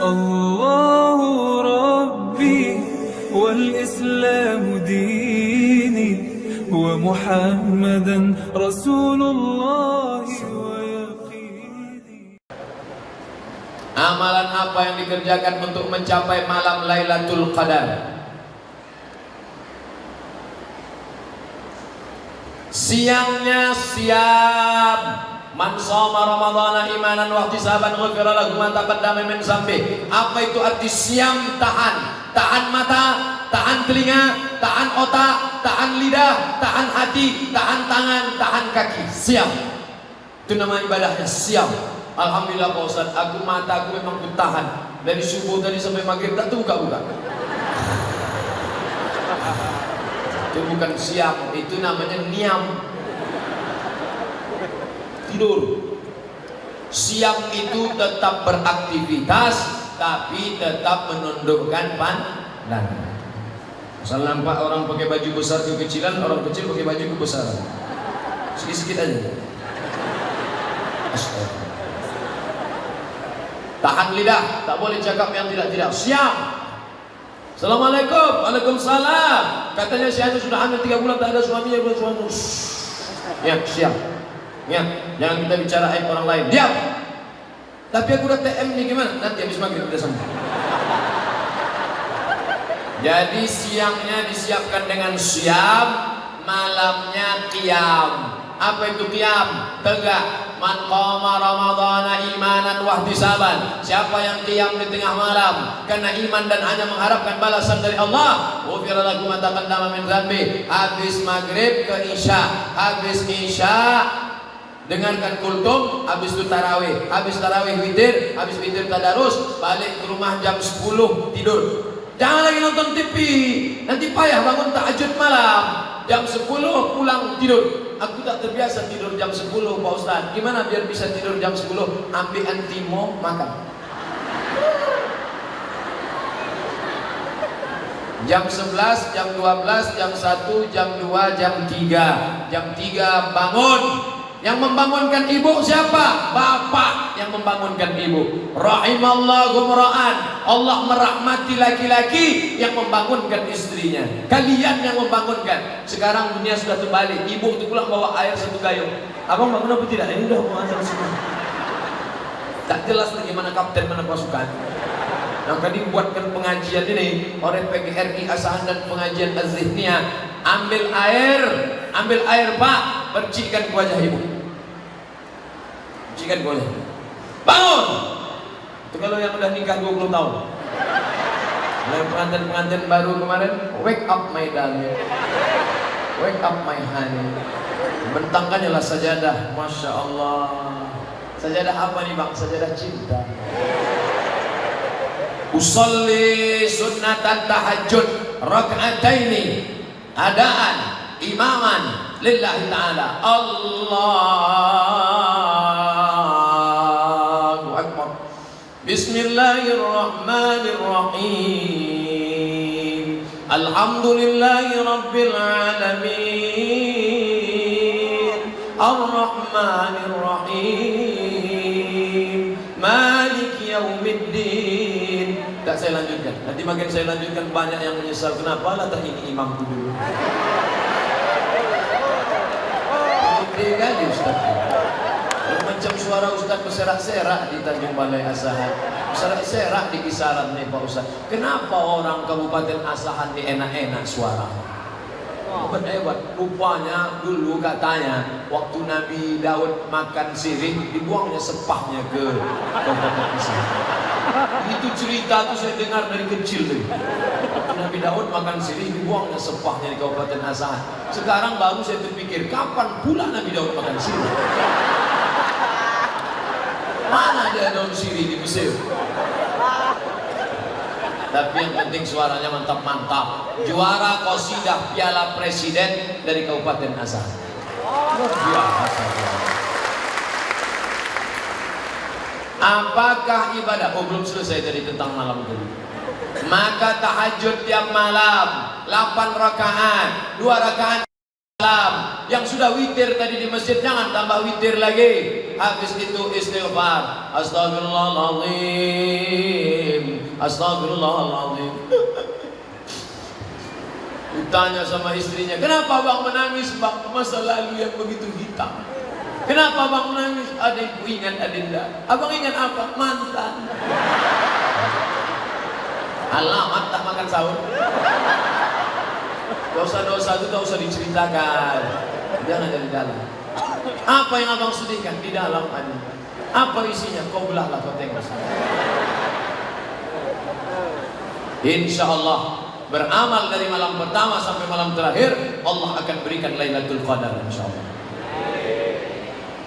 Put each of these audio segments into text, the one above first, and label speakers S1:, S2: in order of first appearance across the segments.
S1: الله ربي والإسلام ديني ومحمدا رسول الله ويقيني.
S2: Amalan apa yang dikerjakan untuk mencapai malam Lailatul Qadar? Siangnya siap. Man shoma ramadhana imanan wa ihtisaban ghufira lahu ma taqaddama min dzambi. Apa itu arti siam? Tahan. Tahan mata, tahan telinga, tahan otak, tahan lidah, tahan hati, tahan tangan, tahan kaki. Siam. Itu nama ibadahnya, siam. Alhamdulillah Pak Ustaz, aku mata aku memang bertahan dari subuh tadi sampai maghrib tak buka-buka. Itu bukan siam, itu namanya niam. Tidur. Siam itu tetap beraktivitas tapi tetap menundukkan pandangan. Asal nampak orang pakai baju besar kekecilan, orang kecil pakai baju kebesaran. Sikit-sikit aja. Astaga. Tahan lidah, tak boleh cakap yang tidak-tidak. Siam. Assalamualaikum. Waalaikumsalam. Katanya si Anu sudah hamil 3 bulan tak ada suaminya, belum suami. Ya, siap. Ya, jangan kita bicara aib orang lain. Diam. Tapi aku udah TM nih, gimana? Nanti habis maghrib kita sambung. Jadi siangnya disiapkan dengan siam, malamnya qiyam. Apa itu qiyam? Tegak. Man qama ramadhana imanan wa ihtisaban. Siapa yang qiyam di tengah malam karena iman dan hanya mengharapkan balasan dari Allah, ghufira lahu ma taqaddama min dzambi. Habis maghrib ke isya, habis isya dengarkan kultum, habis itu tarawih, habis tarawih witir, habis witir tadarus, balik ke rumah jam 10 tidur. Jangan lagi nonton TV, nanti payah bangun tahajud malam. Jam 10 pulang tidur. Aku tak terbiasa tidur jam 10 Pak Ustaz. Gimana biar bisa tidur jam 10? Ambil antimo, makan. Jam 11, jam 12, jam 1, jam 2, jam 3. Jam 3 bangun. Yang membangunkan ibu siapa? Bapak yang membangunkan ibu. Rahimallahu mra'an. Allah merahmati laki-laki yang membangunkan istrinya. Kalian yang membangunkan. Sekarang dunia sudah terbalik. Ibu itu pulang bawa air 1 gayung. Abang bangun apa tidak? Ini udah mau azan semua. Tak jelas lagi mana kapten, mana pasukan. Maka dibuatkan pengajian ini oleh PGRI Asahan dan pengajian Az-Zihniyah. Ambil air Pak, percikan ke wajah ibu. Percikan ke wajah. Bangun. Itu kalau yang udah nikah 20 tahun. Oleh pengantin-pengantin baru kemarin, wake up my darling, wake up my honey. Bentangkannya lah sajadah, masya Allah. Sajadah apa nih bang? Sajadah cinta. Usolli sunnatan tahajud rak'ataini adaan imaman lillahi ta'ala. Allahu akbar. Bismillahirrahmanirrahim. Alhamdulillahi rabbil alamin. Ar-Rahmanir-Rahim. Maliki yaumiddin. Tak saya lanjutkan. Nanti makin saya lanjutkan banyak yang menyesal. Kenapa latah ini imamku dulu? Gede kali Ustaz. Macam suara Ustaz berserak-serak di Tanjung Balai Asahan. Berserak-serak di kisaran nih Pak Ustaz. Kenapa orang Kabupaten Asahan ini enak-enak suara? Hebat. Rupanya dulu katanya waktu Nabi Daud makan sirih, dibuangnya sepahnya ke Kabupaten Asahan. Itu cerita tuh saya dengar dari kecil tuh. Waktu Nabi Daud makan sirih, dibuangnya sepahnya di Kabupaten Asahan. Sekarang baru saya berpikir, kapan pula Nabi Daud makan sirih? Mana ada daun sirih di Mesir? Tapi yang penting suaranya mantap-mantap. Juara qasidah Piala Presiden dari Kabupaten Asahan. Luar biasa. Apakah ibadah? Oh, belum selesai tadi tentang malam tadi. Maka tahajud tiap malam 8 rakaat, 2 rakaat malam. Yang sudah witir tadi di masjid jangan tambah witir lagi. Habis itu istighfar. Astagfirullahaladzim. Astagfirullahaladzim. Ditanya sama istrinya, kenapa abang menangis bang? Masa lalu yang begitu hitam. Kenapa abang menangis? Adikku ingat adinda. Abang ingat apa? Mantan. Alamat tak makan sahur. Dosa-dosa itu tak usah diceritakan. Jangan dari dalam. Apa yang abang sedihkan? Di dalam adinda. Apa isinya? Kau belahlah kau tengok. Insya Allah beramal dari malam pertama sampai malam terakhir, Allah akan berikan Lailatul Qadar insya Allah.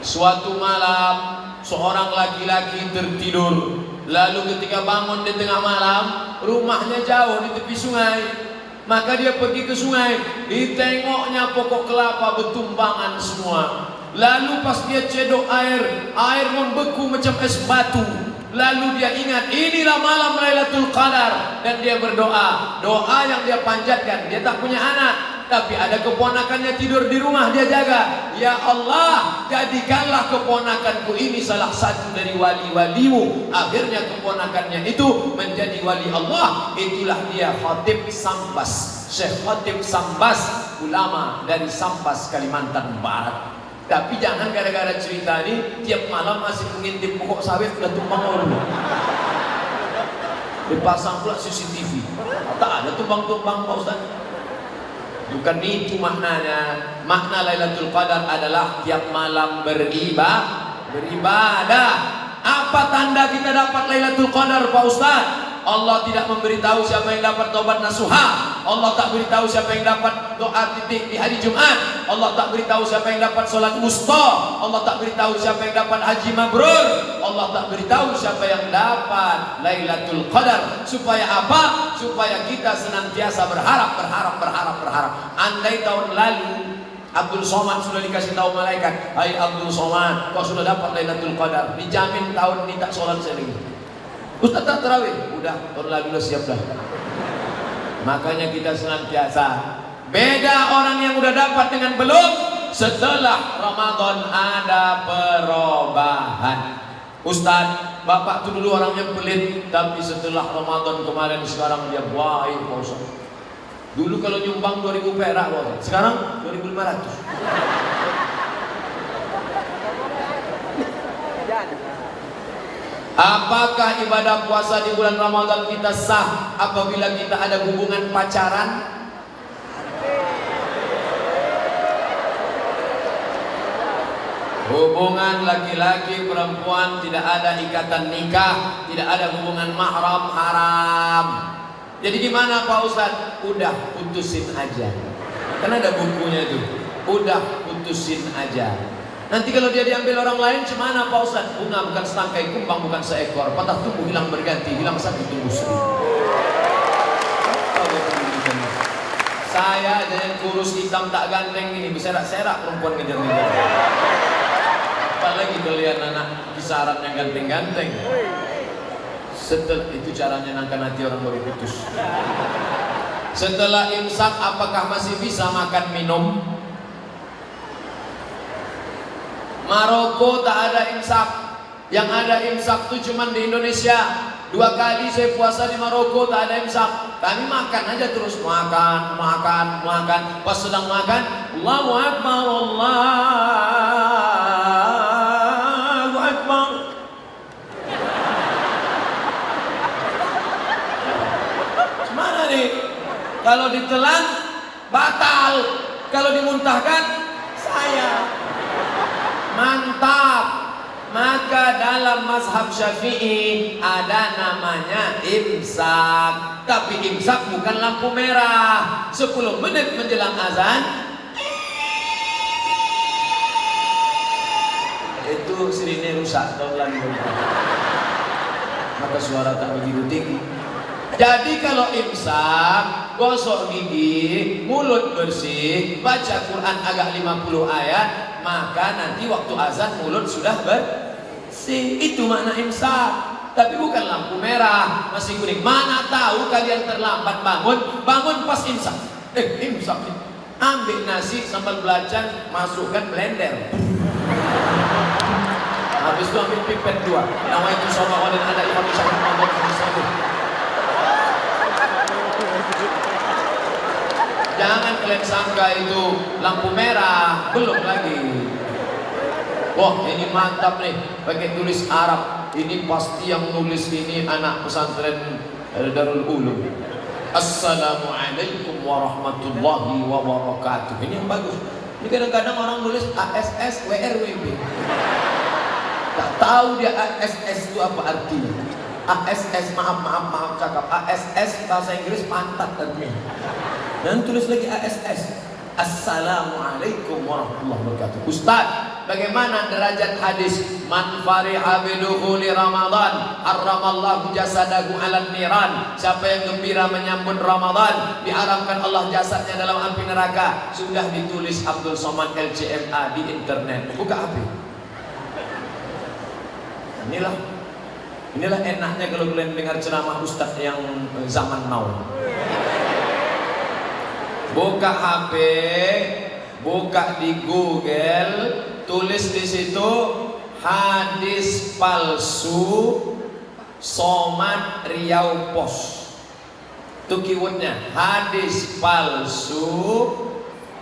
S2: Suatu malam seorang laki-laki tertidur, lalu ketika bangun di tengah malam, rumahnya jauh di tepi sungai. Maka dia pergi ke sungai, ditengoknya pokok kelapa bertumbangan semua. Lalu pas dia cedok air membeku macam es batu. Lalu dia ingat, inilah malam Lailatul Qadar, dan dia berdoa. Doa yang dia panjatkan, dia tak punya anak, tapi ada keponakannya tidur di rumah, dia jaga. Ya Allah, jadikanlah keponakanku ini salah satu dari wali-walimu. Akhirnya keponakannya itu menjadi wali Allah. Itulah dia Khatib Sambas, Syekh Khatib Sambas, ulama dari Sambas, Kalimantan Barat. Tapi jangan gara-gara cerita ini tiap malam masih mengintip pokok sawit sudah tumbang orang. Dipasang pula CCTV. Tak ada tumbang-tumbang Pak Ustaz. Bukan itu maknanya. Makna Lailatul Qadar adalah tiap malam beribadah. Apa tanda kita dapat Lailatul Qadar Pak Ustaz? Allah tidak memberitahu siapa yang dapat taubat nasuha. Allah tak beritahu siapa yang dapat doa titik di hari Jumat. Allah tak beritahu siapa yang dapat solat wusta. Allah tak beritahu siapa yang dapat haji mabrur. Allah tak beritahu siapa yang dapat Lailatul Qadar. Supaya apa? Supaya kita senantiasa berharap. Andai tahun lalu Abdul Somad sudah dikasih tahu malaikat, hai Abdul Somad, kau sudah dapat Lailatul Qadar, dijamin tahun ini tak solat sendiri. Ustaz tak terawih, udah tahun lalu udah siap dah. Makanya kita senantiasa beda orang yang udah dapat dengan belum. Setelah Ramadan ada perubahan. Ustaz, bapak tuh dulu orangnya pelit, tapi setelah Ramadan kemarin sekarang dia baik Pak Ustaz. Dulu kalau nyumbang 2000 perak Pak Ustaz, sekarang 2500. Apakah ibadah puasa di bulan Ramadan kita sah apabila kita ada hubungan pacaran? Hubungan laki-laki perempuan tidak ada ikatan nikah, tidak ada hubungan mahram, haram. Jadi gimana Pak Ustadz? Udah putusin aja. Kan ada bukunya itu. Udah putusin aja. Nanti kalau dia diambil orang lain, gimana Pak Ustadz? Bunga bukan setangkai, kumbang bukan seekor, patah tumbuh hilang berganti, hilang satu tumbuh seribu. Saya aja yang kurus hitam tak ganteng ini, berserak-serak perempuan ngejar-ngejar. Apalagi kalian anak kisaran yang ganteng-ganteng. Setelah itu caranya nangkan hati orang baru putus. Setelah imsak, apakah masih bisa makan minum? Maroko tak ada imsak. Yang ada imsak itu cuma di Indonesia. 2 kali saya puasa di Maroko tak ada imsak. Kami makan aja terus, makan. Pas sedang makan, Allahu Akbar, Allahu Akbar. Gimana nih? Kalau ditelan batal, kalau dimuntahkan saya. Mantap. Maka dalam mazhab Syafi'i ada namanya imsak. Tapi imsak bukan lampu merah. 10 menit menjelang azan itu sirine rusak tahun lalu. Maka suara tak begitu tinggi. Jadi kalau imsak, gosok gigi, mulut bersih, baca Quran agak 50 ayat, maka nanti waktu azan mulut sudah bersih. Itu makna imsak. Tapi bukan lampu merah, masih kuning. Mana tahu kalian terlambat bangun pas imsak. Imsak. Ambil nasi sambal belacan, masukkan blender. Habis itu ambil pipet 2. Nama itu sama orang ada imam syahid Ramadan. yang sangka itu lampu merah, belum lagi. Wah, ini mantap nih, pakai tulis Arab. Ini pasti yang nulis ini anak pesantren Darul Ulum. Assalamualaikum warahmatullahi wabarakatuh. Ini yang bagus. Ini kadang-kadang orang nulis ASS WRWB. Tak tahu dia ASS itu apa artinya. ASS, maaf cakap. ASS bahasa Inggris pantat artinya. Dan tulis lagi ASS. Assalamualaikum warahmatullahi wabarakatuh. Ustaz, bagaimana derajat hadis man fariha bidukhuli Ramadan harramallahu jasadahu 'alan niran? Siapa yang gembira menyambut Ramadan, diharamkan Allah jasadnya dalam api neraka. Sudah ditulis Abdul Somad LCMA di internet. Buka HP. Inilah enaknya kalau kalian dengar ceramah ustaz yang zaman now. Buka HP, buka di Google, tulis di situ hadis palsu Somad Riau Pos. Itu keywordnya, hadis palsu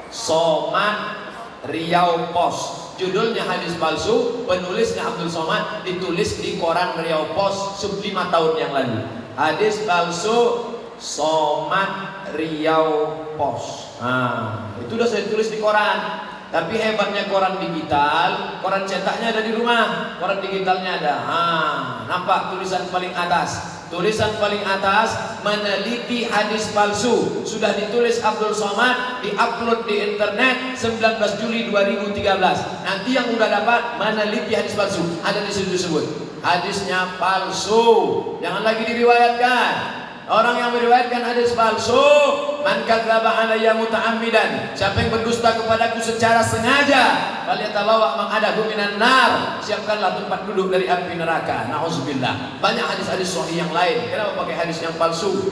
S2: Somad Riau Pos. Judulnya hadis palsu, penulisnya Abdul Somad, ditulis di koran Riau Pos 5 tahun yang lalu. Hadis palsu Somad Riau Pos. Nah, itu udah saya tulis di koran. Tapi hebatnya koran digital, koran cetaknya ada di rumah, koran digitalnya ada. Nampak tulisan paling atas. Tulisan paling atas, meneliti hadis palsu. Sudah ditulis Abdul Somad, diupload di internet 19 Juli 2013. Nanti yang udah dapat meneliti hadis palsu, ada di situ disebut hadisnya palsu. Jangan lagi diriwayatkan. Orang yang meriwayatkan hadis palsu, man kadzdzaba alayya muta'ammidan, siapa yang berdusta kepadaku secara sengaja, falyatabawwa maq'adahu minan nar, siapkanlah tempat duduk dari api neraka. Nauzubillah. Banyak hadis-hadis sahih yang lain. Kenapa pakai hadis yang palsu?